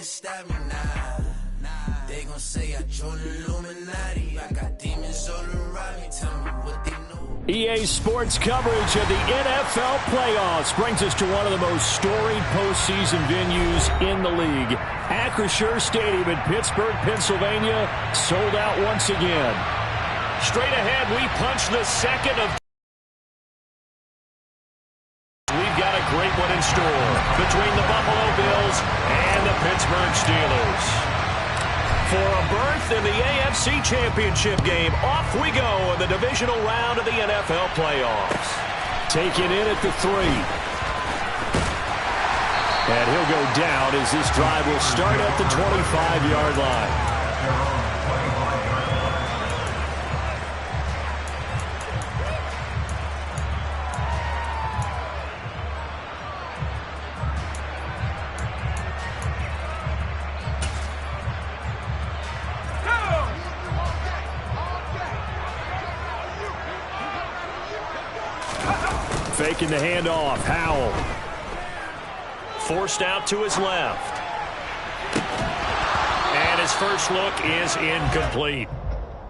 stop me now. They gon' say I joined the Illuminati. I got demons all around me. Tell me what they know. EA Sports coverage of the NFL playoffs brings us to one of the most storied postseason venues in the league. Acrisure Stadium in Pittsburgh, Pennsylvania, sold out once again. Straight ahead, we punch the second of... We've got a great one in store between the Buffalo Bills and the Pittsburgh Steelers. For a berth in the AFC Championship game, off we go in the divisional round of the NFL playoffs. Taken in at the 3. And he'll go down as this drive will start at the 25-yard line. Faking the handoff. Howell. Forced out to his left. And his first look is incomplete.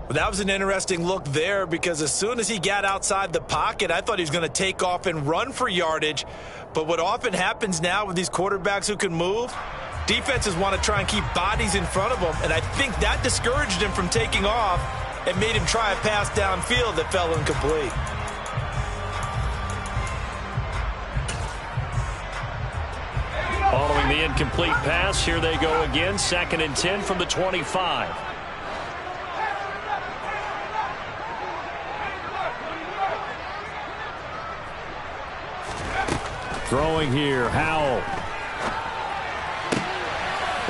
Well, that was an interesting look there because as soon as he got outside the pocket, I thought he was going to take off and run for yardage. But what often happens now with these quarterbacks who can move, defenses want to try and keep bodies in front of them. And I think that discouraged him from taking off and made him try a pass downfield that fell incomplete. Following the incomplete pass, here they go again. 2nd and 10 from the 25. Throwing here, Howell.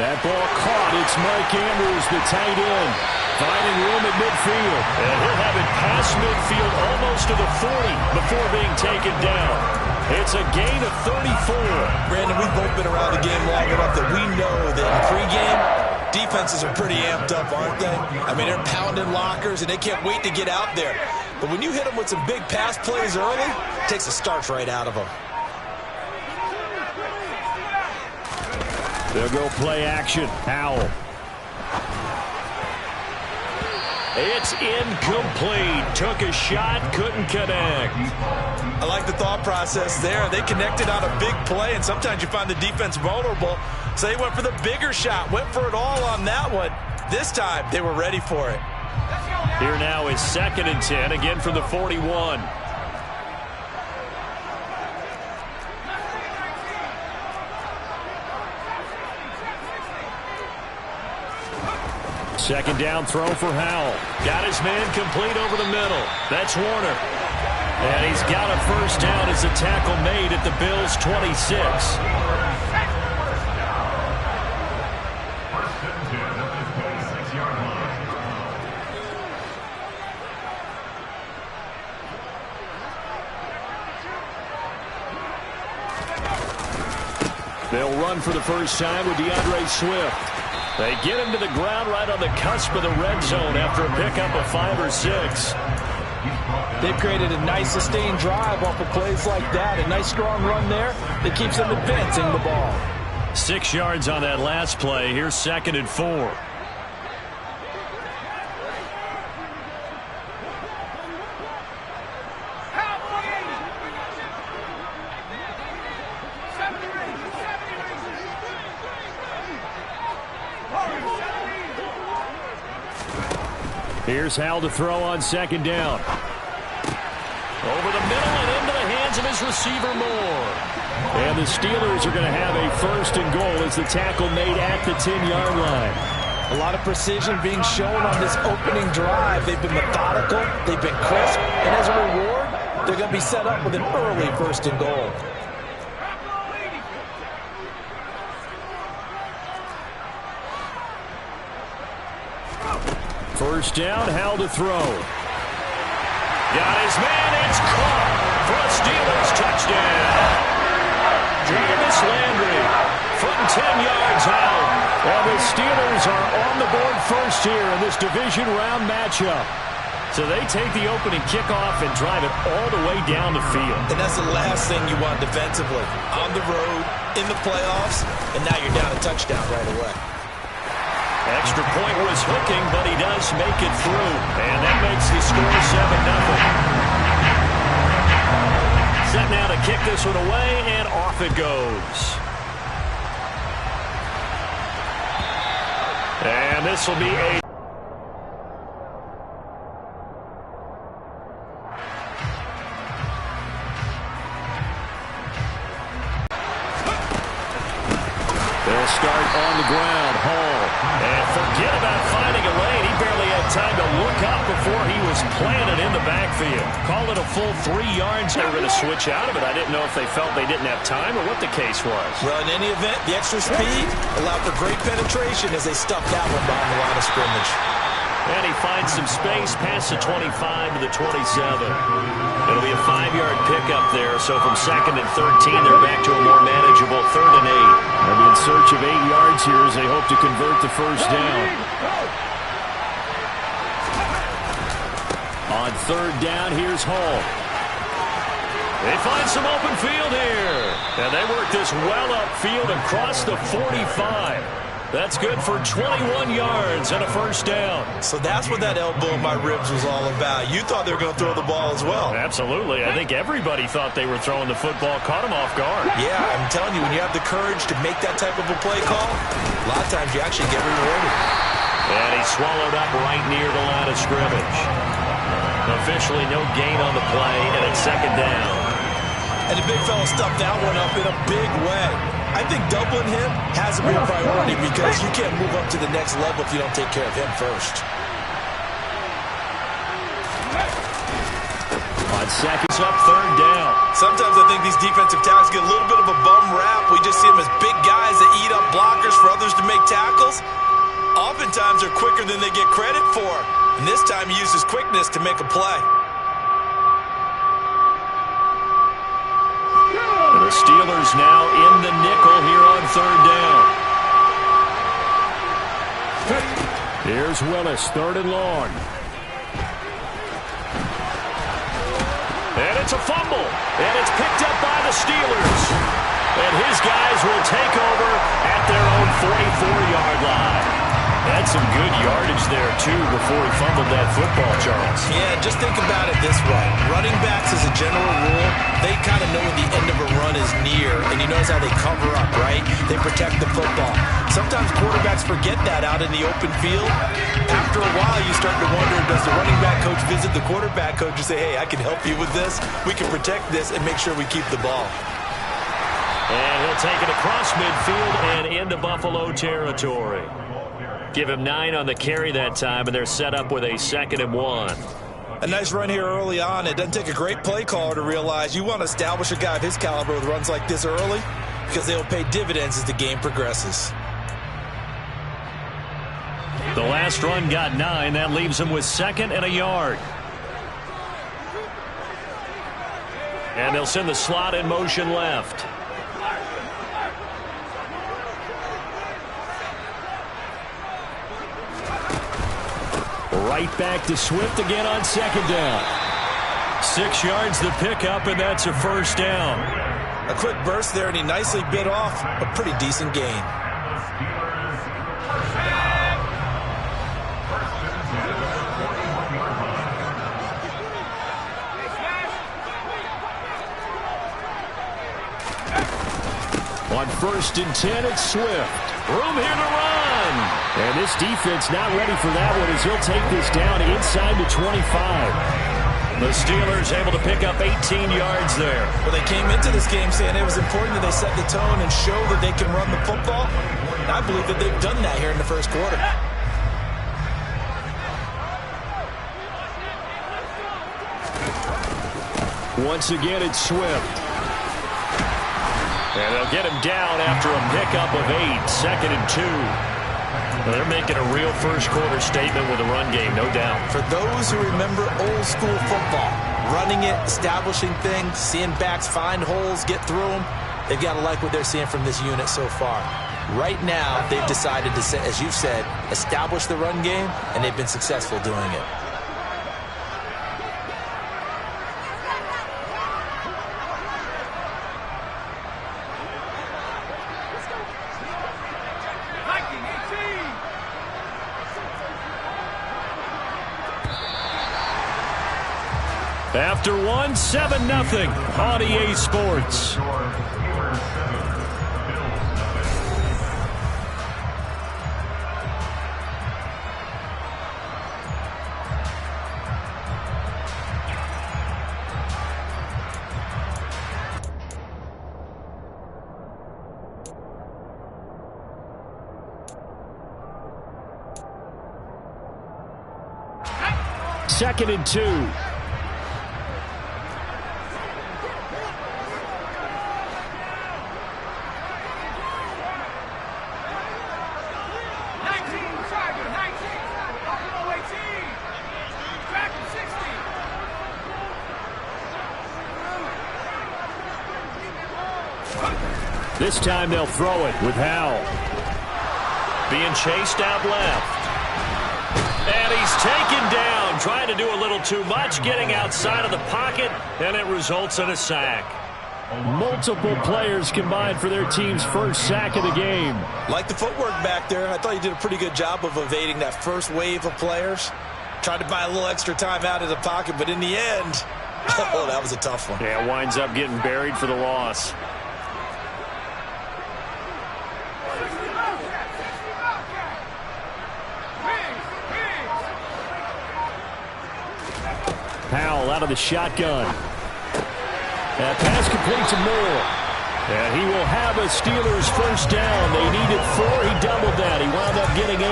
That ball caught. It's Mike Andrews, the tight end, finding room at midfield. And he'll have it past midfield almost to the 40 before being taken down. It's a gain of 34. Brandon, we've both been around the game long enough that we know that in pregame, defenses are pretty amped up, aren't they? I mean, they're pounding lockers, and they can't wait to get out there. But when you hit them with some big pass plays early, it takes the starch right out of them. They'll go play action. Howell. It's incomplete. Took a shot, couldn't connect. I like the thought process there. They connected on a big play, and sometimes you find the defense vulnerable. So they went for the bigger shot, went for it all on that one. This time, they were ready for it. Here now is 2nd and 10, again from the 41. Second down throw for Howell. Got his man complete over the middle. That's Warner. And he's got a first down as the tackle made at the Bills' 26. They'll run for the first time with DeAndre Swift. They get him to the ground right on the cusp of the red zone after a pickup of 5 or 6. They've created a nice sustained drive off of plays like that. A nice strong run there that keeps them advancing the ball. 6 yards on that last play. Here's 2nd and 4. Here's Howell to throw on 2nd down. Over the middle and into the hands of his receiver Moore. And the Steelers are going to have a 1st and goal as the tackle made at the 10-yard line. A lot of precision being shown on this opening drive. They've been methodical, they've been crisp, and as a reward, they're going to be set up with an early 1st and goal. First down, Howell to throw. Got his man, it's caught for a Steelers touchdown. Jarvis Landry from 10 yards out. And the Steelers are on the board first here in this division round matchup. So they take the opening kickoff and drive it all the way down the field. And that's the last thing you want defensively. On the road, in the playoffs, and now you're down a touchdown right away. Extra point was hooking, but he does make it through. And that makes the score 7-0. Set now to kick this one away, and off it goes. And this will be a... They'll start on the ground. Hall. And forget about finding a lane. He barely had time to look up before he was planted in the backfield. Call it a full 3 yards. They were going to switch out of it. I didn't know if they felt they didn't have time or what the case was. Well, in any event, the extra speed allowed for great penetration as they stuffed that one behind the line of scrimmage. And he finds some space past the 25 to the 27. It'll be a 5-yard pickup there. So from 2nd and 13, they're back to a more manageable 3rd and 8. They'll be in search of 8 yards here as they hope to convert the first down. On 3rd down, here's Hall. They find some open field here. And they work this well upfield and cross the 45. That's good for 21 yards and a first down. So that's what that elbow in my ribs was all about. You thought they were going to throw the ball as well. Absolutely. I think everybody thought they were throwing the football, caught him off guard. Yeah, I'm telling you, when you have the courage to make that type of a play call, a lot of times you actually get rewarded. And he's swallowed up right near the line of scrimmage. Officially no gain on the play, and it's 2nd down. And the big fella stuffed that one up in a big way. I think doubling him has to be a priority because you can't move up to the next level if you don't take care of him first. On 2nd, up 3rd down. Sometimes I think these defensive tackles get a little bit of a bum rap. We just see them as big guys that eat up blockers for others to make tackles. Oftentimes they're quicker than they get credit for. And this time he used his quickness to make a play. The Steelers now in the nickel here on 3rd down. Here's Willis, 3rd and long. And it's a fumble. And it's picked up by the Steelers. And his guys will take over at their own 44-yard line. That's some good yardage there, too, before he fumbled that football, Charles. Yeah, just think about it this way. Running backs, as a general rule, they kind of know when the end of a run is near, and you notice how they cover up, right? They protect the football. Sometimes quarterbacks forget that out in the open field. After a while, you start to wonder, does the running back coach visit the quarterback coach and say, hey, I can help you with this. We can protect this and make sure we keep the ball. And he'll take it across midfield and into Buffalo territory. Give him 9 on the carry that time, and they're set up with a 2nd and 1. A nice run here early on. It doesn't take a great play caller to realize you want to establish a guy of his caliber with runs like this early because they will pay dividends as the game progresses. The last run got 9. That leaves him with 2nd and a yard. And they'll send the slot in motion left. Right back to Swift again on 2nd down. 6 yards the pickup, and that's a first down. A quick burst there, and he nicely bit off a pretty decent gain. On 1st and 10, it's Swift. Room here to run. And this defense not ready for that one as he'll take this down inside the 25. The Steelers able to pick up 18 yards there. Well, they came into this game saying it was important that they set the tone and show that they can run the football. And I believe that they've done that here in the first quarter. Once again, it's Swift. And they'll get him down after a pickup of 8, 2nd and 2. Well, they're making a real first-quarter statement with a run game, no doubt. For those who remember old-school football, running it, establishing things, seeing backs find holes, get through them, they've got to like what they're seeing from this unit so far. Right now, they've decided to, as you've said, establish the run game, and they've been successful doing it. After one, 7-0 on EA Sports. Second and 2. This time they'll throw it with Howell. Being chased out left. And he's taken down, trying to do a little too much, getting outside of the pocket, and it results in a sack. Multiple players combined for their team's first sack of the game. Like the footwork back there, I thought he did a pretty good job of evading that first wave of players. Tried to buy a little extra time out of the pocket, but in the end, oh, that was a tough one. Yeah, winds up getting buried for the loss. Howell out of the shotgun. That pass complete to Moore. And he will have a Steelers first down. They needed 4. He doubled that. He wound up getting 8.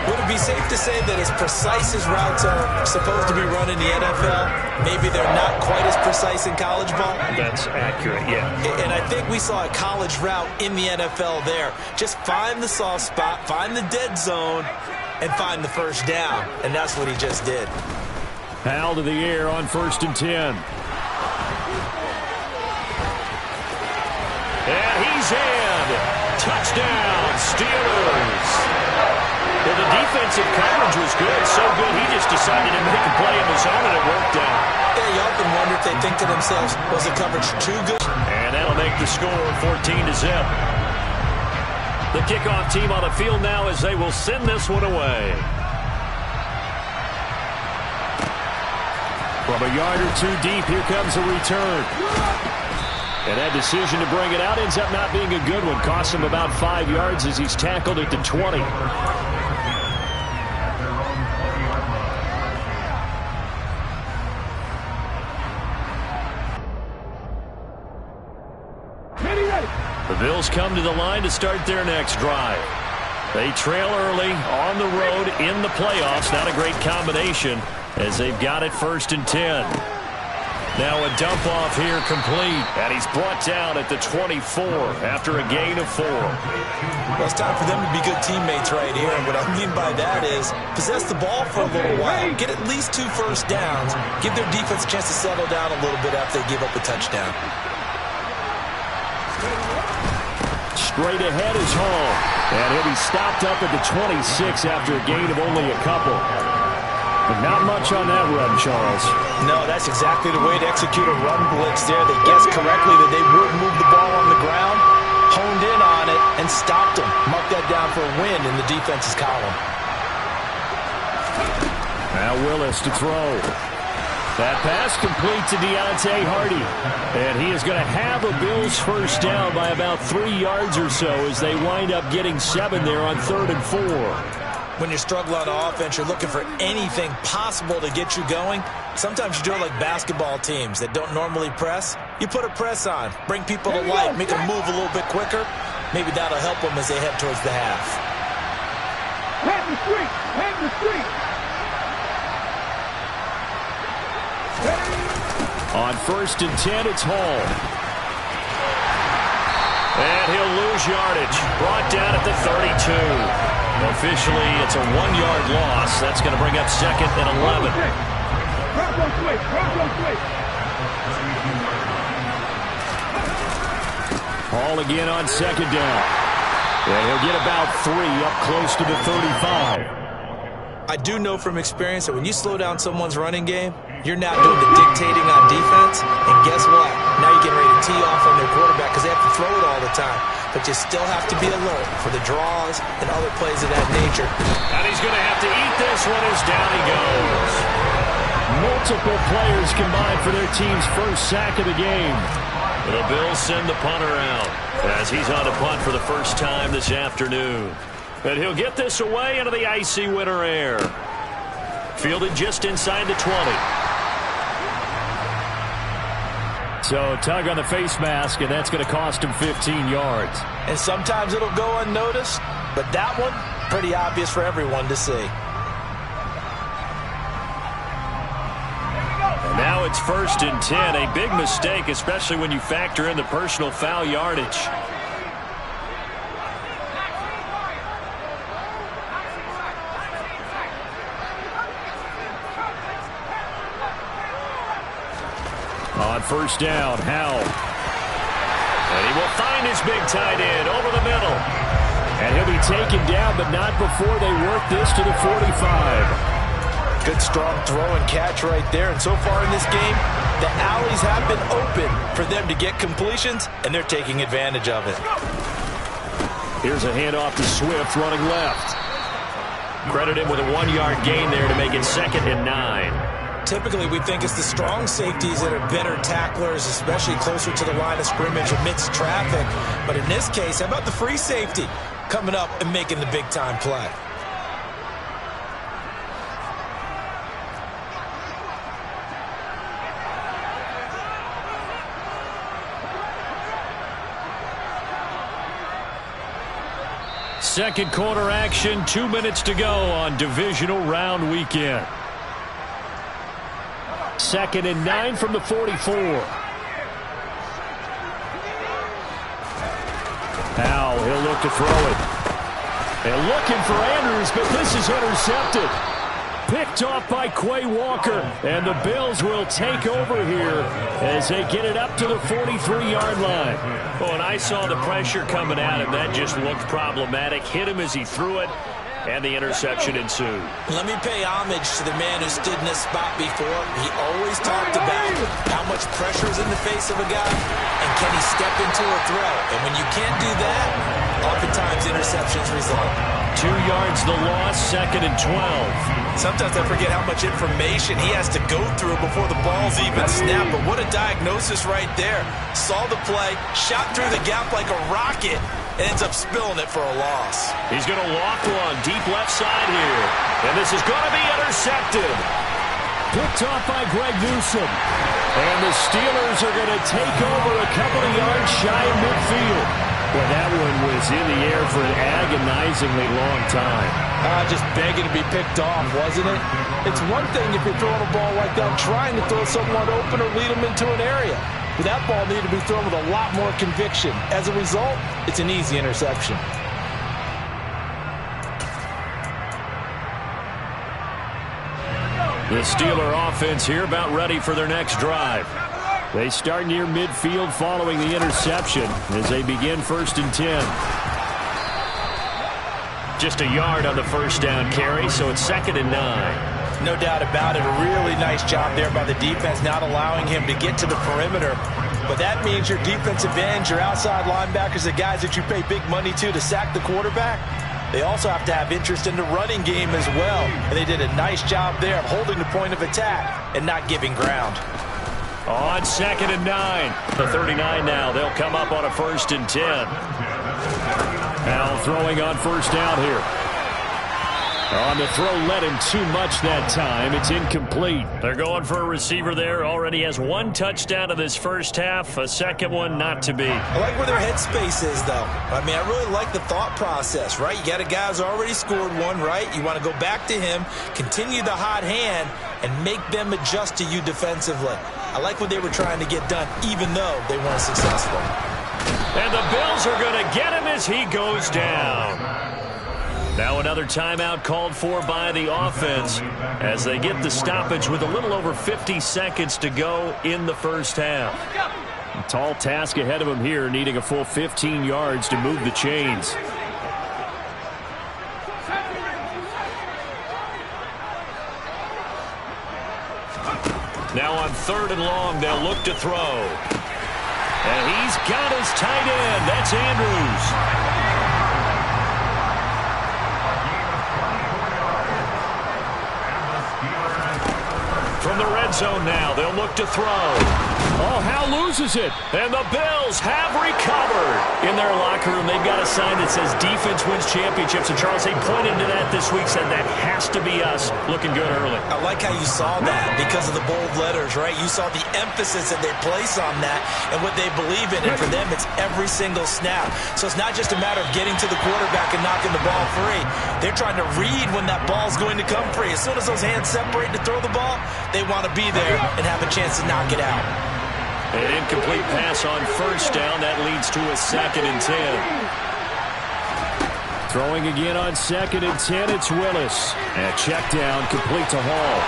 Would it be safe to say that as precise as routes are supposed to be run in the NFL, maybe they're not quite as precise in college ball? That's accurate, yeah. And I think we saw a college route in the NFL there. Just find the soft spot, find the dead zone, and find the first down. And that's what he just did. Howell to the air on 1st and 10. And he's in. Touchdown, Steelers. Well, the defensive coverage was good. So good, he just decided to make a play in the zone, and it worked out. Yeah, you often wonder if they think to themselves, was the coverage too good? And that'll make the score 14-0. The kickoff team on the field now as they will send this one away. From a yard or 2 deep, here comes a return. And that decision to bring it out ends up not being a good one. Costs him about 5 yards as he's tackled at the 20. The Bills come to the line to start their next drive. They trail early on the road in the playoffs. Not a great combination as they've got it 1st and 10. Now a dump off here complete. And he's brought down at the 24 after a gain of 4. Well, it's time for them to be good teammates right here. And what I mean by that is possess the ball for a little while. Get at least 2 first downs. Give their defense a chance to settle down a little bit after they give up a touchdown. Straight ahead is Hall. And he'll be stopped up at the 26 after a gain of only a couple. But not much on that run, Charles. No, that's exactly the way to execute a run blitz there. They guessed correctly that they would move the ball on the ground, honed in on it, and stopped them. Mark that down for a win in the defense's column. Now Willis to throw. That pass complete to Deontay Hardy. And he is going to have a Bills first down by about 3 yards or so as they wind up getting 7 there on 3rd and 4. When you're struggling on offense, you're looking for anything possible to get you going. Sometimes you do it like basketball teams that don't normally press. You put a press on, bring people to life, make them move a little bit quicker. Maybe that'll help them as they head towards the half. Head the street! Head the street! On 1st and 10, it's Hall. And he'll lose yardage. Brought down at the 32. Officially, it's a 1-yard loss. That's going to bring up 2nd and 11. Hall again on 2nd down. And he'll get about 3 up close to the 35. I do know from experience that when you slow down someone's running game, you're now doing the dictating on defense. And guess what? Now you're getting ready to tee off on their quarterback because they have to throw it all the time. But you still have to be alert for the draws and other plays of that nature. And he's going to have to eat this one as down he goes. Multiple players combined for their team's first sack of the game. The Bills send the punter out as he's on to punt for the first time this afternoon. And he'll get this away into the icy winter air. Fielded just inside the 20. So tug on the face mask, and that's going to cost him 15 yards. And sometimes it'll go unnoticed, but that one, pretty obvious for everyone to see. And now it's 1st and 10. A big mistake, especially when you factor in the personal foul yardage. On 1st down, Howell. And he will find his big tight end over the middle. And he'll be taken down, but not before they work this to the 45. Good strong throw and catch right there. And so far in this game, the alleys have been open for them to get completions, and they're taking advantage of it. Here's a handoff to Swift running left. Credit him with a 1-yard gain there to make it 2nd and 9. Typically, we think it's the strong safeties that are better tacklers, especially closer to the line of scrimmage amidst traffic. But in this case, how about the free safety coming up and making the big-time play? Second quarter action, 2 minutes to go on divisional round weekend. 2nd and 9 from the 44. Howell, he'll look to throw it. And looking for Andrews, but this is intercepted. Picked off by Quay Walker. And the Bills will take over here as they get it up to the 43-yard line. Oh, and I saw the pressure coming at him. That just looked problematic. Hit him as he threw it. And the interception ensued. Let me pay homage to the man who stood in this spot before. He always talked about how much pressure is in the face of a guy, and can he step into a throw. And when you can't do that, oftentimes interceptions result. 2 yards the loss, 2nd and 12. Sometimes I forget how much information he has to go through before the ball's even snapped. But what a diagnosis right there. Saw the play, shot through the gap like a rocket, and ends up spilling it for a loss. He's going to lock one deep left side here. And this is going to be intercepted. Picked off by Greg Newsome. And the Steelers are going to take over a couple of yards shy of midfield. Well, that one was in the air for an agonizingly long time. Just begging to be picked off, wasn't it? It's one thing if you're throwing a ball like that, trying to throw someone open or lead them into an area. But that ball needed to be thrown with a lot more conviction. As a result, it's an easy interception. The Steeler offense here about ready for their next drive. They start near midfield following the interception as they begin 1st and 10. Just a yard on the 1st down carry, so it's 2nd and 9. No doubt about it. A really nice job there by the defense, not allowing him to get to the perimeter. But that means your defensive ends, your outside linebackers, the guys that you pay big money to sack the quarterback, they also have to have interest in the running game as well. And they did a nice job there of holding the point of attack and not giving ground. On 2nd and 9. The 39 now. They'll come up on a 1st and 10. Now throwing on 1st down here. On the throw, led him too much that time. It's incomplete. They're going for a receiver there. Already has 1 touchdown in this first half. A second one not to be. I like where their headspace is, though. I mean, I really like the thought process, right? You got a guy who's already scored 1, right? You want to go back to him, continue the hot hand, and make them adjust to you defensively. I like what they were trying to get done, even though they weren't successful. And the Bills are going to get him as he goes down. Now another timeout called for by the offense as they get the stoppage with a little over 50 seconds to go in the first half. A tall task ahead of him here, needing a full 15 yards to move the chains. Now on 3rd and long, they'll look to throw. And he's got his tight end. That's Andrews. From the end zone now. They'll look to throw. Oh, Howe loses it. And the Bills have recovered. In their locker room, they've got a sign that says defense wins championships. And, Charles, they pointed to that this week, said that has to be us. Looking good early. I like how you saw that because of the bold letters, right? You saw the emphasis that they place on that and what they believe in. And for them, it's every single snap. So it's not just a matter of getting to the quarterback and knocking the ball free. They're trying to read when that ball's going to come free. As soon as those hands separate to throw the ball, they want to be there and have a chance to knock it out. An incomplete pass on first down. That leads to a 2nd and 10. Throwing again on 2nd and 10, it's Willis. And check down, complete to Hall.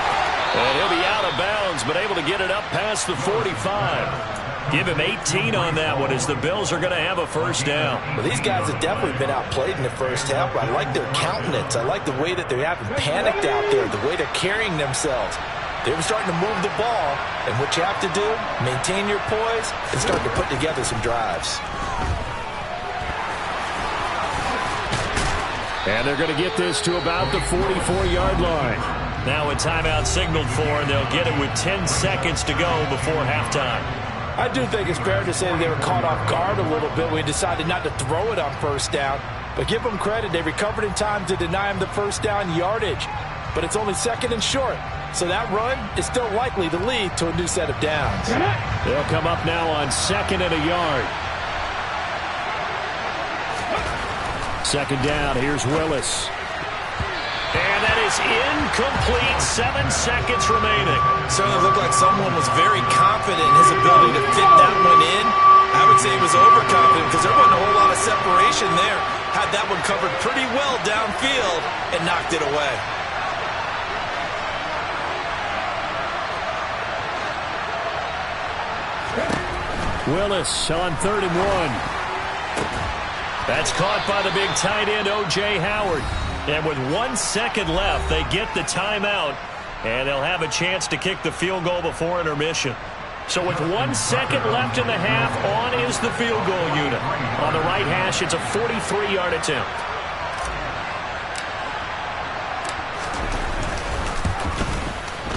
And he'll be out of bounds, but able to get it up past the 45. Give him 18 on that one as the Bills are going to have a first down. Well, these guys have definitely been outplayed in the first half. I like their countenance. I like the way that they haven't panicked out there, the way they're carrying themselves. They were starting to move the ball, and what you have to do, maintain your poise and start to put together some drives. And they're going to get this to about the 44-yard line. Now a timeout signaled for, and they'll get it with 10 seconds to go before halftime. I do think it's fair to say that they were caught off guard a little bit. We decided not to throw it on first down. But give them credit. They recovered in time to deny him the first down yardage. But it's only 2nd and short. So that run is still likely to lead to a new set of downs. They'll come up now on 2nd and a yard. 2nd down, here's Willis. And that is incomplete. 7 seconds remaining. Certainly looked like someone was very confident in his ability to fit that one in. I would say he was overconfident because there wasn't a whole lot of separation there. Had that one covered pretty well downfield and knocked it away. Willis on 3rd and 1. That's caught by the big tight end, O.J. Howard. And with 1 second left, they get the timeout, and they'll have a chance to kick the field goal before intermission. So with 1 second left in the half, on is the field goal unit. On the right hash, it's a 43-yard attempt.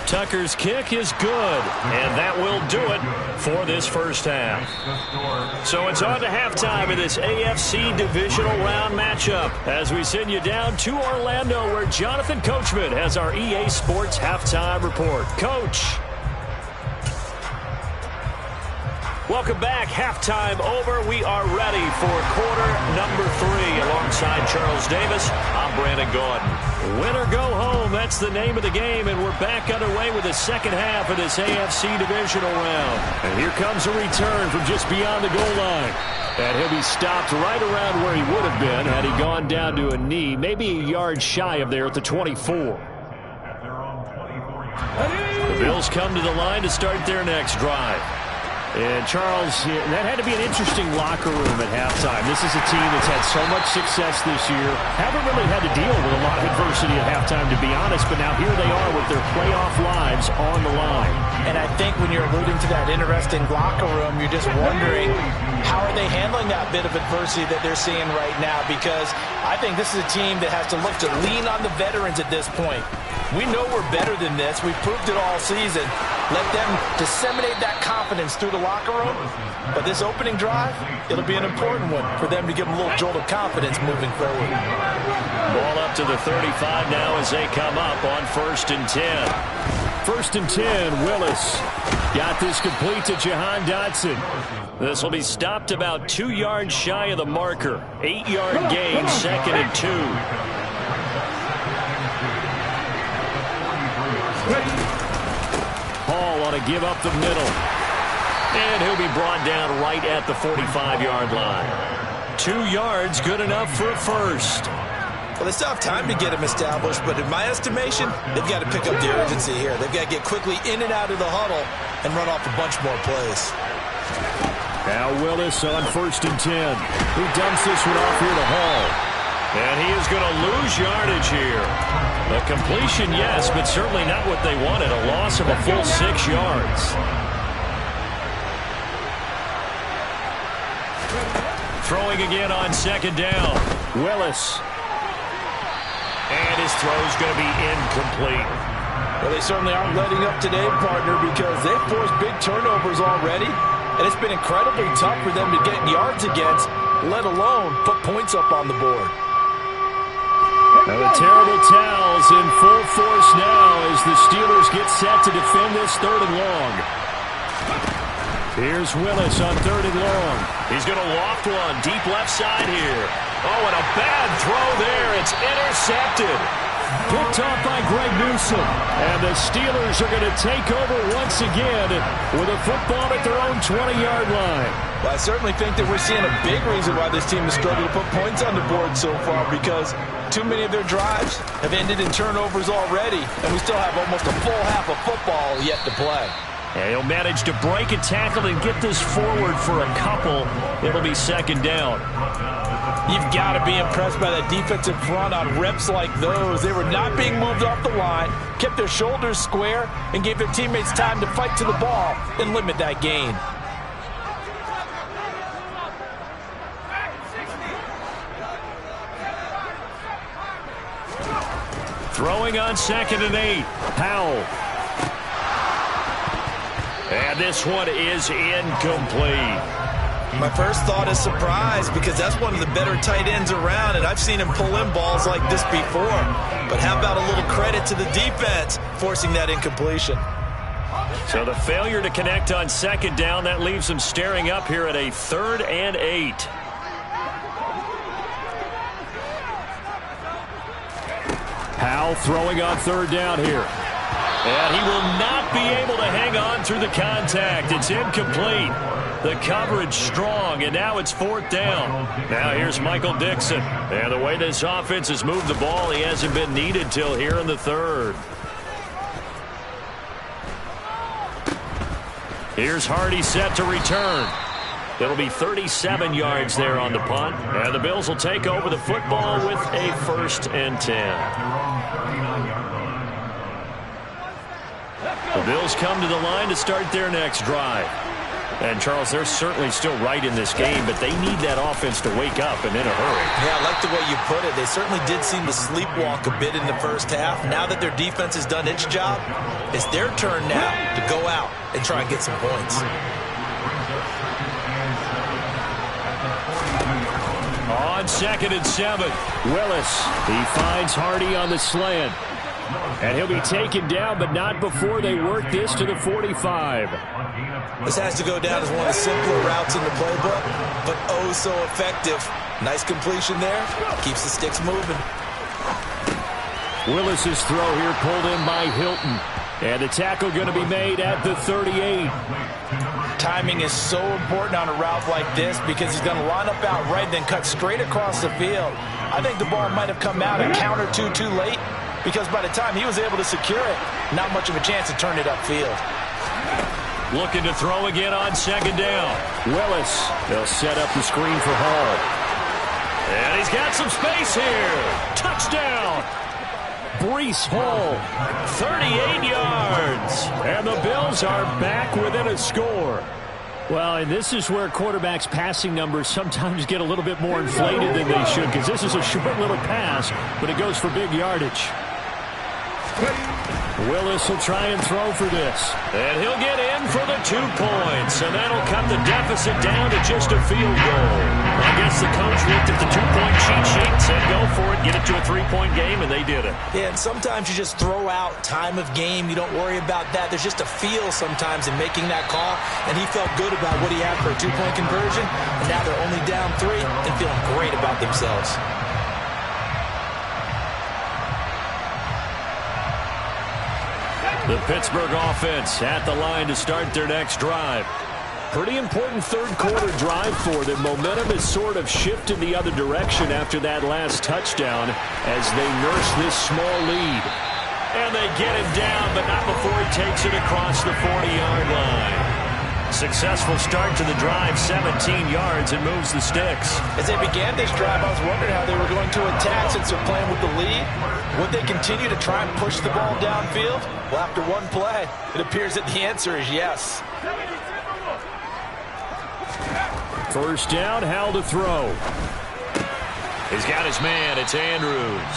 Tucker's kick is good, and that will do it for this first half. So it's on to halftime of this AFC divisional round matchup as we send you down to Orlando where Jonathan Coachman has our EA Sports halftime report. Coach. Welcome back. Halftime over. We are ready for quarter number 3 alongside Charles Davis. I'm Brandon Gaudin. Win or go home, that's the name of the game, and we're back underway with the second half of this AFC divisional round. And here comes a return from just beyond the goal line. And he'll be stopped right around where he would have been had he gone down to a knee, maybe a yard shy of there at the 24. The Bills come to the line to start their next drive. And, Charles, that had to be an interesting locker room at halftime. This is a team that's had so much success this year. Haven't really had to deal with a lot of adversity at halftime, to be honest, but now here they are with their playoff lives on the line. And I think when you're alluding to that interesting locker room, you're just wondering how are they handling that bit of adversity that they're seeing right now, because I think this is a team that has to look to lean on the veterans at this point. We know we're better than this. We've proved it all season. Let them disseminate that confidence through the locker room. But this opening drive, it'll be an important one for them to give them a little jolt of confidence moving forward. Ball up to the 35 now as they come up on 1st and 10. 1st and 10, Willis. Got this complete to Jahan Dotson. This will be stopped about 2 yards shy of the marker. 8-yard gain, 2nd and 2. Hall ought to give up the middle. And he'll be brought down right at the 45-yard line. 2 yards, good enough for a first. Well, they still have time to get him established, but in my estimation, they've got to pick up the urgency here. They've got to get quickly in and out of the huddle and run off a bunch more plays. Now Willis on 1st and 10. He dumps this one off here to Hall. And he is going to lose yardage here. A completion, yes, but certainly not what they wanted. A loss of a full 6 yards. Throwing again on 2nd down. Willis. And his throw is going to be incomplete. Well, they certainly aren't letting up today, partner, because they've forced big turnovers already, and it's been incredibly tough for them to get yards against, let alone put points up on the board. Now the terrible towels in full force now as the Steelers get set to defend this 3rd and long. Here's Willis on 3rd and long. He's going to loft one deep left side here. Oh, and a bad throw there. It's intercepted. Picked off by Greg Newsome. And the Steelers are going to take over once again with a football at their own 20-yard line. Well, I certainly think that we're seeing a big reason why this team has struggled to put points on the board so far, because too many of their drives have ended in turnovers already, and we still have almost a full half of football yet to play. And he'll manage to break a tackle and get this forward for a couple. It'll be 2nd down. You've got to be impressed by that defensive front on reps like those. They were not being moved off the line, kept their shoulders square, and gave their teammates time to fight to the ball and limit that gain. Throwing on 2nd and 8. Powell. And this one is incomplete. My first thought is surprise, because that's one of the better tight ends around, and I've seen him pull in balls like this before. But how about a little credit to the defense forcing that incompletion? So the failure to connect on 2nd down, that leaves them staring up here at a 3rd and 8. Powell throwing on 3rd down here. And he will not be able to hang on through the contact. It's incomplete. The coverage strong, and now it's 4th down. Now here's Michael Dixon. And the way this offense has moved the ball, he hasn't been needed till here in the 3rd. Here's Hardy set to return. It'll be 37 yards there on the punt. And the Bills will take over the football with a 1st and 10. The Bills come to the line to start their next drive. And, Charles, they're certainly still right in this game, but they need that offense to wake up and in a hurry. Yeah, I like the way you put it. They certainly did seem to sleepwalk a bit in the first half. Now that their defense has done its job, it's their turn now to go out and try and get some points. On 2nd and 7, Willis. He finds Hardy on the slant. And he'll be taken down, but not before they work this to the 45. This has to go down as one of the simpler routes in the playbook, but oh so effective. Nice completion there. Keeps the sticks moving. Willis's throw here pulled in by Hilton. And the tackle going to be made at the 38. Timing is so important on a route like this, because he's going to line up out right, then cut straight across the field. I think the ball might have come out a count or two too late, because by the time he was able to secure it, not much of a chance to turn it upfield. Looking to throw again on 2nd down. Willis. They'll set up the screen for Hall. And he's got some space here. Touchdown. Breece Hall. 38 yards. And the Bills are back within a score. Well, and this is where quarterbacks' passing numbers sometimes get a little bit more inflated than they should, because this is a short little pass, but it goes for big yardage. Willis will try and throw for this. And he'll get in for the 2 points. And that'll cut the deficit down to just a field goal. I guess the coach looked at the 2-point cheat sheet and said, go for it, get it to a 3-point game, and they did it. Yeah, and sometimes you just throw out time of game. You don't worry about that. There's just a feel sometimes in making that call. And he felt good about what he had for a 2-point conversion. And now they're only down 3 and feeling great about themselves. The Pittsburgh offense at the line to start their next drive. Pretty important 3rd quarter drive for them. Momentum has sort of shifted the other direction after that last touchdown as they nurse this small lead. And they get him down, but not before he takes it across the 40-yard line. Successful start to the drive, 17 yards, and moves the sticks. As they began this drive, I was wondering how they were going to attack since they're playing with the lead. Would they continue to try and push the ball downfield? Well, after one play, it appears that the answer is yes. 1st down, Howell to throw. He's got his man. It's Andrews.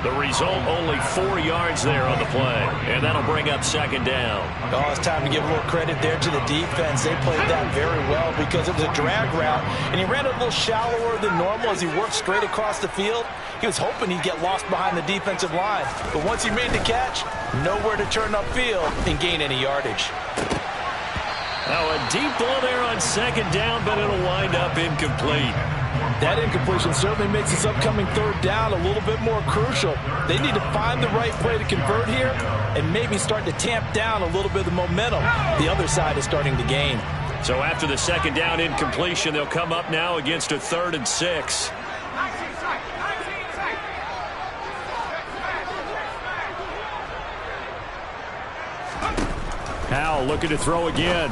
The result, only 4 yards there on the play. And that'll bring up second down. Oh, it's time to give a little credit there to the defense. They played that very well because it was a drag route, and he ran a little shallower than normal as he worked straight across the field. He was hoping he'd get lost behind the defensive line. But once he made the catch, nowhere to turn upfield and gain any yardage. Now a deep ball there on second down, but it'll wind up incomplete. That incompletion certainly makes this upcoming third down a little bit more crucial. They need to find the right play to convert here and maybe start to tamp down a little bit of the momentum the other side is starting to gain. So after the second down incompletion, they'll come up now against a 3rd and 6. Howell looking to throw again.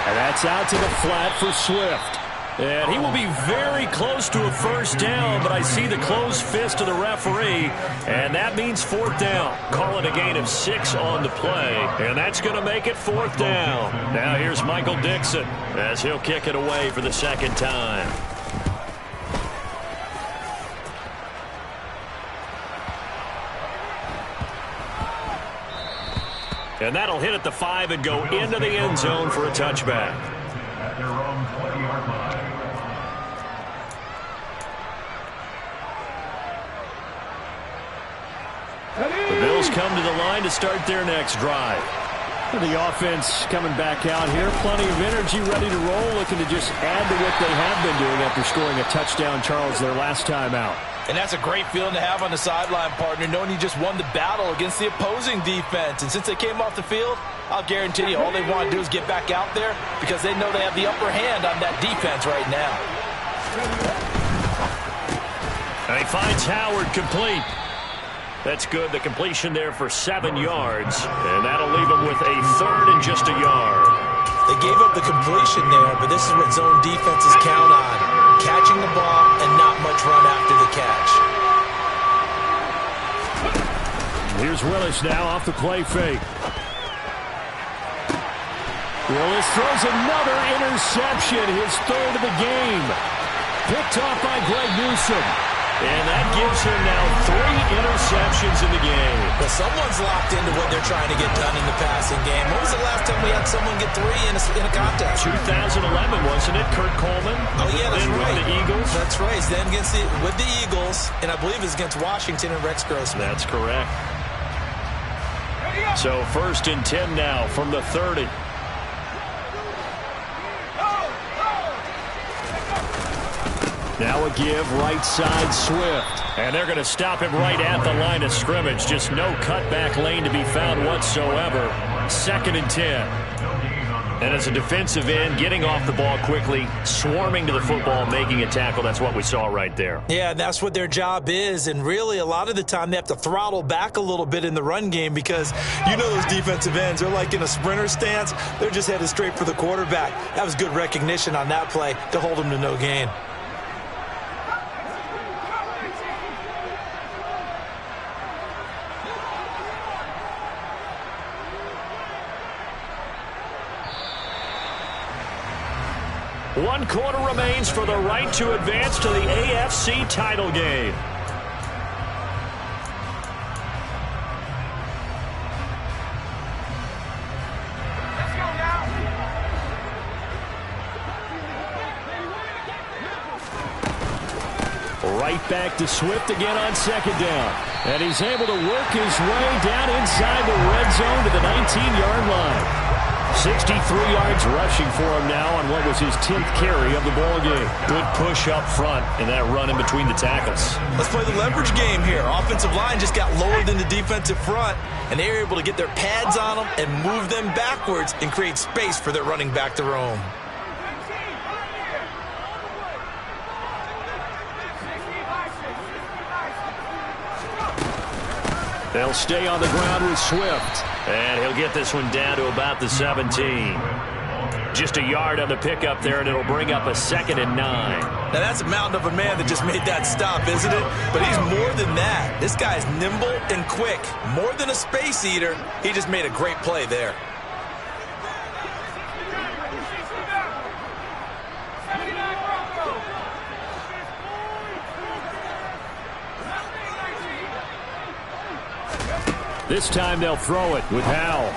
And that's out to the flat for Swift. And he will be very close to a first down, but I see the closed fist of the referee, and that means 4th down. Call it a gain of 6 on the play, and that's going to make it 4th down. Now here's Michael Dixon as he'll kick it away for the second time. And that'll hit at the 5 and go into the end zone for a touchback. The Bills come to the line to start their next drive. The offense coming back out here. Plenty of energy, ready to roll, looking to just add to what they have been doing after scoring a touchdown, Charles, their last time out. And that's a great feeling to have on the sideline, partner, knowing you just won the battle against the opposing defense. And since they came off the field, I'll guarantee you all they want to do is get back out there because they know they have the upper hand on that defense right now. And he finds Howard complete. That's good. The completion there for 7 yards. And that'll leave him with a 3rd and just a yard. They gave up the completion there, but this is what zone defenses count on. Catching the ball and not much run after the catch. Here's Willis now off the play fake. Willis throws another interception, his 3rd of the game. Picked off by Greg Newsome. And that gives him now 3 interceptions in the game. But someone's locked into what they're trying to get done in the passing game. When was the last time we had someone get 3 in a contest? 2011, wasn't it? Kurt Coleman. Oh, yeah, that's right. With the Eagles. That's right. Then with the Eagles, and I believe it's against Washington and Rex Grossman. That's correct. So 1st and 10 now from the 30. Now a give, right side Swift. And they're going to stop him right at the line of scrimmage. Just no cutback lane to be found whatsoever. 2nd and 10. And as a defensive end, getting off the ball quickly, swarming to the football, making a tackle. That's what we saw right there. Yeah, and that's what their job is. And really, a lot of the time, they have to throttle back a little bit in the run game because you know those defensive ends, they're like in a sprinter stance. They're just headed straight for the quarterback. That was good recognition on that play to hold him to no gain. One quarter remains for the right to advance to the AFC title game. Let's go now. Right back to Swift again on 2nd down. And he's able to work his way down inside the red zone to the 19-yard line. 63 yards rushing for him now on what was his 10th carry of the ball game. Good push up front and that run in between the tackles. Let's play the leverage game here. Offensive line just got lower than the defensive front, and they were able to get their pads on them and move them backwards and create space for their running back to roam. They'll stay on the ground with Swift. And he'll get this one down to about the 17. Just a yard on the pickup there, and it'll bring up a 2nd and 9. Now, that's a mountain of a man that just made that stop, isn't it? But he's more than that. This guy's nimble and quick. More than a space eater, he just made a great play there. This time they'll throw it with Howell.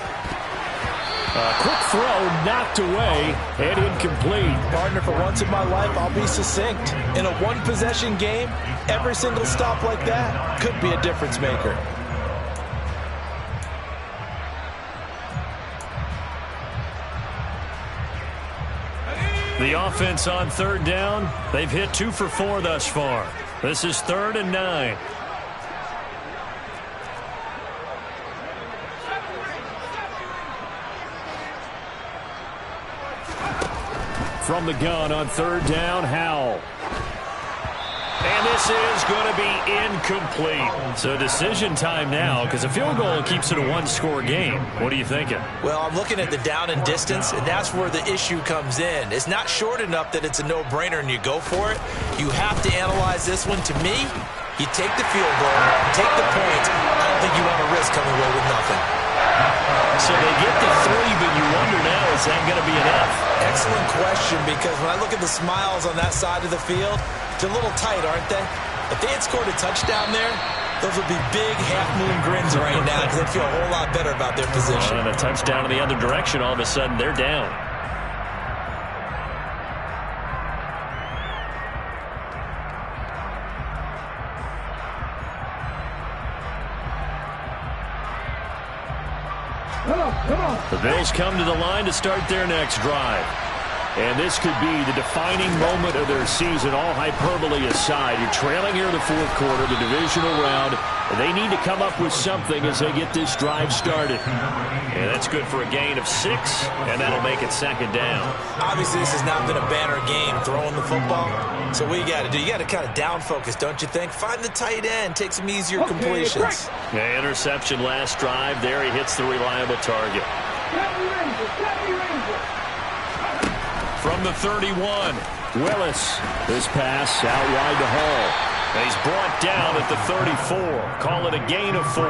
A quick throw knocked away and incomplete. Partner, for once in my life, I'll be succinct. In a one-possession game, every single stop like that could be a difference maker. The offense on third down, they've hit 2 for 4 thus far. This is 3rd and 9. From the gun on third down, Howell. And this is going to be incomplete. So decision time now, because a field goal keeps it a one-score game. What are you thinking? Well, I'm looking at the down and distance, and that's where the issue comes in. It's not short enough that it's a no-brainer and you go for it. You have to analyze this one. To me, you take the field goal, take the points. I don't think you want to risk coming away with nothing. So they get the 3, but you wonder now, is that going to be enough? Excellent question, because when I look at the smiles on that side of the field, they're a little tight, aren't they? If they had scored a touchdown there, those would be big half-moon grins right now because they'd feel a whole lot better about their position. And a touchdown in the other direction, all of a sudden they're down. The Bills come to the line to start their next drive. And this could be the defining moment of their season, all hyperbole aside. You're trailing here in the fourth quarter, the divisional round. And they need to come up with something as they get this drive started. And that's good for a gain of 6, and that'll make it 2nd down. Obviously, this has not been a banner game throwing the football. So what you got to do, you got to kind of down focus, don't you think? Find the tight end, take some easier completions. Yeah, interception last drive. There he hits the reliable target. From the 31, Willis. This pass out wide to Hall. He's brought down at the 34. Call it a gain of 4.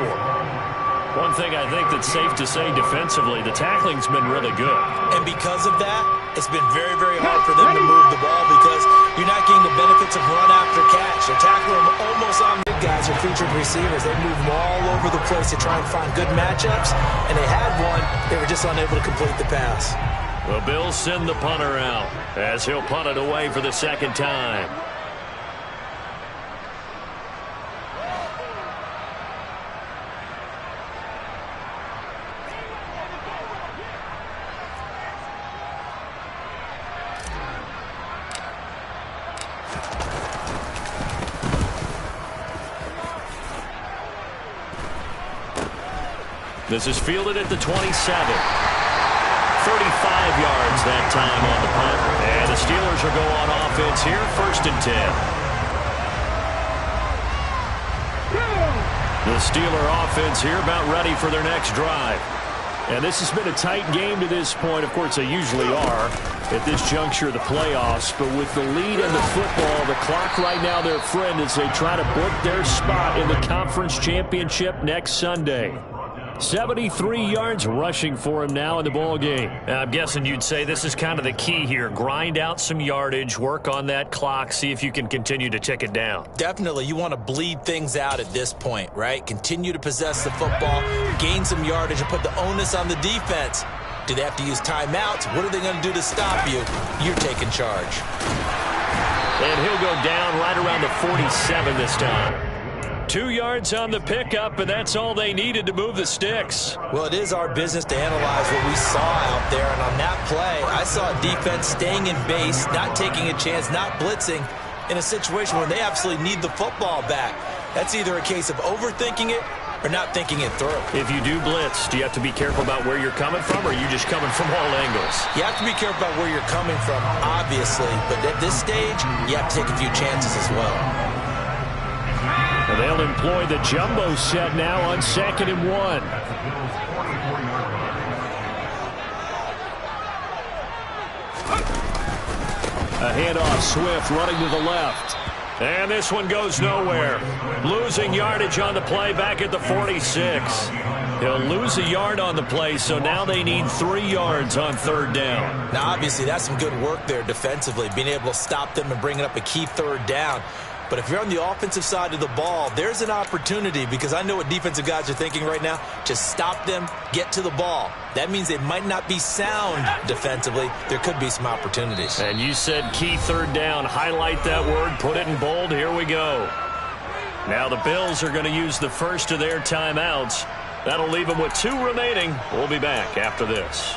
One thing I think that's safe to say defensively, the tackling's been really good. And because of that, it's been very, very hard for them to move the ball because you're not getting the benefits of run after catch. They're tackling them almost on big guys or featured receivers. They move them all over the place to try and find good matchups. And they had one. They were just unable to complete the pass. The Bills send the punter out as he'll punt it away for the 2nd time. This is fielded at the 27. 35 yards that time on the punt. And the Steelers will go on offense here, 1st and 10. The Steeler offense here about ready for their next drive. And this has been a tight game to this point. Of course, they usually are at this juncture of the playoffs. But with the lead and the football, the clock right now their friend as they try to book their spot in the conference championship next Sunday. 73 yards rushing for him now in the ball game. I'm guessing you'd say this is kind of the key here. Grind out some yardage, work on that clock, see if you can continue to tick it down. Definitely. You want to bleed things out at this point, right? Continue to possess the football, gain some yardage, and put the onus on the defense. Do they have to use timeouts? What are they going to do to stop you? You're taking charge. And he'll go down right around the 47 this time. 2 yards on the pickup, and that's all they needed to move the sticks. Well, it is our business to analyze what we saw out there, and on that play, I saw a defense staying in base, not taking a chance, not blitzing, in a situation where they absolutely need the football back. That's either a case of overthinking it or not thinking it through. If you do blitz, do you have to be careful about where you're coming from, or are you just coming from all angles? You have to be careful about where you're coming from, obviously, but at this stage, you have to take a few chances as well. Well, they'll employ the jumbo set now on 2nd and 1. A handoff, Swift running to the left. And this one goes nowhere. Losing yardage on the play back at the 46. He'll lose a yard on the play, so now they need 3 yards on 3rd down. Now, obviously, that's some good work there defensively, being able to stop them and bring it up a key 3rd down. But if you're on the offensive side of the ball, there's an opportunity, because I know what defensive guys are thinking right now. Just stop them, get to the ball. That means they might not be sound defensively. There could be some opportunities. And you said key third down. Highlight that word. Put it in bold. Here we go. Now the Bills are going to use the first of their timeouts. That'll leave them with 2 remaining. We'll be back after this.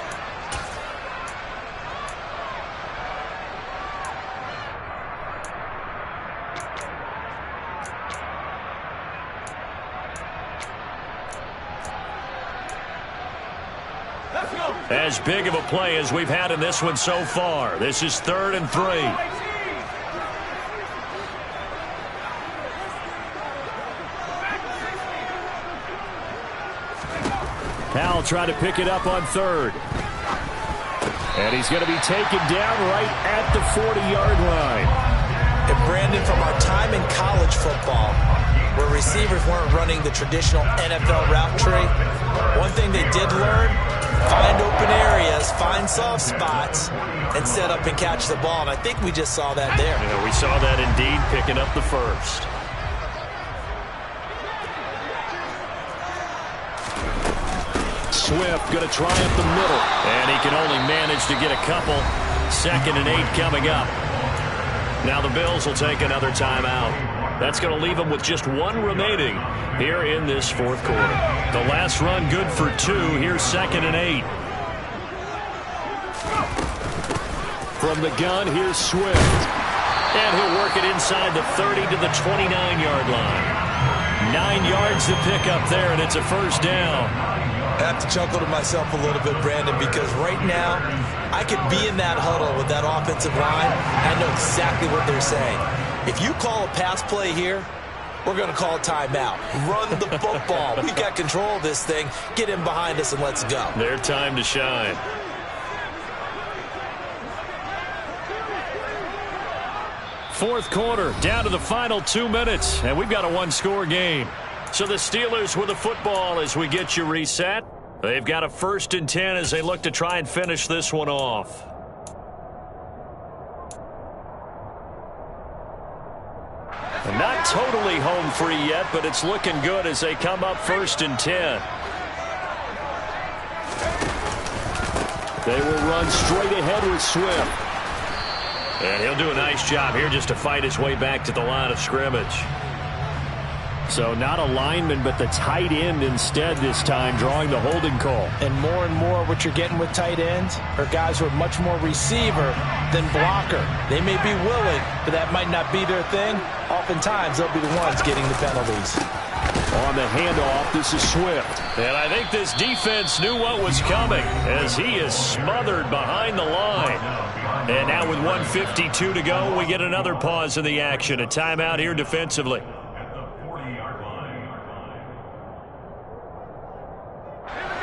As big of a play as we've had in this one so far. This is 3rd and 3. Powell trying to pick it up on 3rd. And he's going to be taken down right at the 40-yard line. And Brandon, from our time in college football, where receivers weren't running the traditional NFL route tree, one thing they did learn: find open areas, find soft spots, and set up and catch the ball. And I think we just saw that there. Yeah, we saw that indeed, picking up the first. Swift going to try up the middle. And he can only manage to get a couple. 2nd and 8 coming up. Now the Bills will take another timeout. That's going to leave them with just 1 remaining here in this 4th quarter. The last run good for 2. Here's 2nd and 8. From the gun, here's Swift. And he'll work it inside the 30 to the 29-yard line. 9 yards to pick up there, and it's a first down. I have to chuckle to myself a little bit, Brandon, because right now I could be in that huddle with that offensive line. I know exactly what they're saying. If you call a pass play here, we're going to call a timeout. Run the football. We've got control of this thing. Get in behind us and let's go. Their time to shine. Fourth quarter, down to the final 2 minutes, and we've got a 1-score game. So the Steelers with the football as we get you reset. They've got a 1st and 10 as they look to try and finish this one off. And not totally home free yet, but it's looking good as they come up 1st and 10. They will run straight ahead with Swift. And he'll do a nice job here just to fight his way back to the line of scrimmage. So not a lineman, but the tight end instead this time, drawing the holding call. And more what you're getting with tight ends are guys who are much more receiver than blocker. They may be willing, but that might not be their thing. Oftentimes, they'll be the ones getting the penalties. On the handoff, this is Swift. And I think this defense knew what was coming as he is smothered behind the line. And now with 1:52 to go, we get another pause in the action. A timeout here defensively.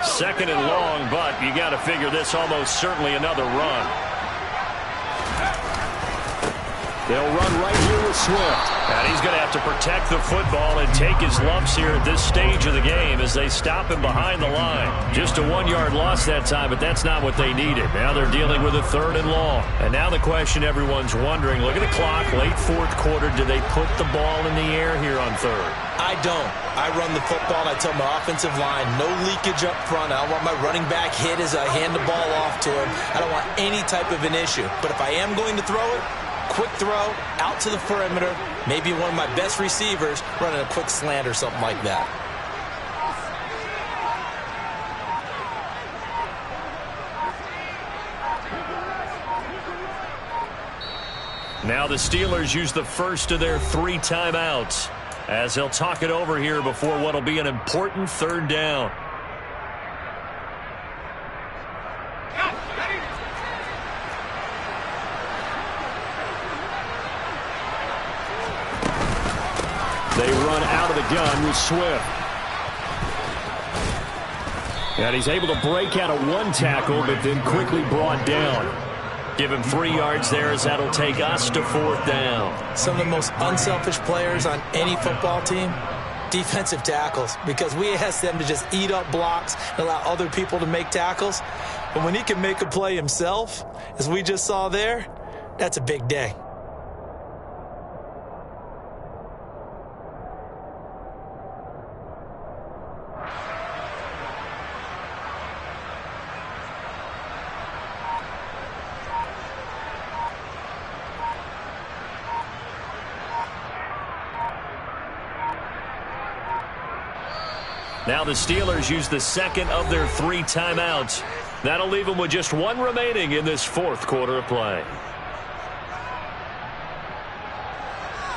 Second and long, but you got to figure this almost certainly another run. They'll run right here with Swift. And he's going to have to protect the football and take his lumps here at this stage of the game as they stop him behind the line. Just a 1-yard loss that time, but that's not what they needed. Now they're dealing with a 3rd and long. And now the question everyone's wondering, look at the clock, late 4th quarter, do they put the ball in the air here on 3rd? I don't. I run the football, and I tell my offensive line, no leakage up front. I don't want my running back hit as I hand the ball off to him. I don't want any type of an issue. But if I am going to throw it, quick throw, out to the perimeter, maybe one of my best receivers running a quick slant or something like that. Now the Steelers use the first of their 3 timeouts as they'll talk it over here before what will be an important 3rd down. They run out of the gun with Swift. And he's able to break out of 1 tackle, but then quickly brought down. Give him 3 yards there as that'll take us to 4th down. Some of the most unselfish players on any football team, defensive tackles, because we ask them to just eat up blocks and allow other people to make tackles. But when he can make a play himself, as we just saw there, that's a big day. Now the Steelers use the second of their 3 timeouts. That'll leave them with just 1 remaining in this 4th quarter of play.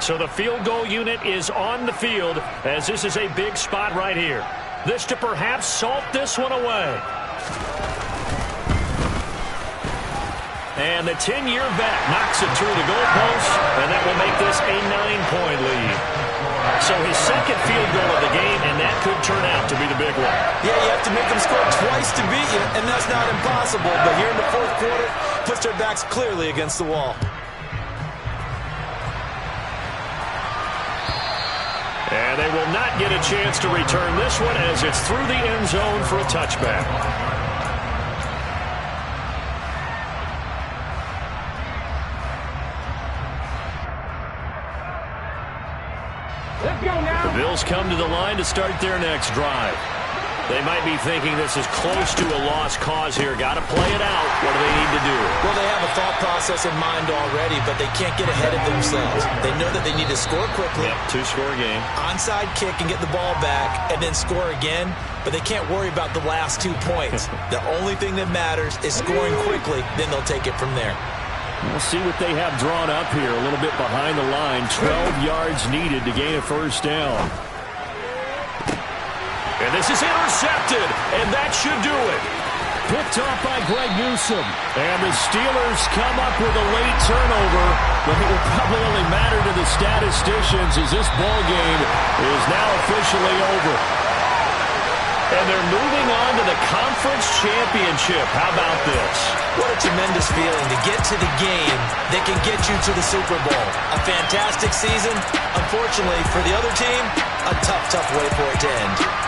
So the field goal unit is on the field as this is a big spot right here. This to perhaps salt this one away. And the 10-year vet knocks it through the goalpost, and that will make this a 9-point lead. So his second field goal of the game, and that could turn out to be the big one. Yeah, you have to make them score twice to beat you, and that's not impossible. But here in the 4th quarter, puts their backs clearly against the wall. And they will not get a chance to return this one as it's through the end zone for a touchback. The Bills come to the line to start their next drive. They might be thinking this is close to a lost cause here. Got to play it out. What do they need to do? Well, they have a thought process in mind already, but they can't get ahead of themselves. They know that they need to score quickly. Yep, 2-score game. Onside kick and get the ball back and then score again, but they can't worry about the last 2 points. The only thing that matters is scoring quickly, then they'll take it from there. We'll see what they have drawn up here. A little bit behind the line. 12 yards needed to gain a first down. And this is intercepted, and that should do it. Picked off by Greg Newsome. And the Steelers come up with a late turnover, but it will probably only matter to the statisticians as this ball game is now officially over. And they're moving on to the conference championship. How about this? What a tremendous feeling to get to the game that can get you to the Super Bowl. A fantastic season. Unfortunately, for the other team, a tough way for it to end.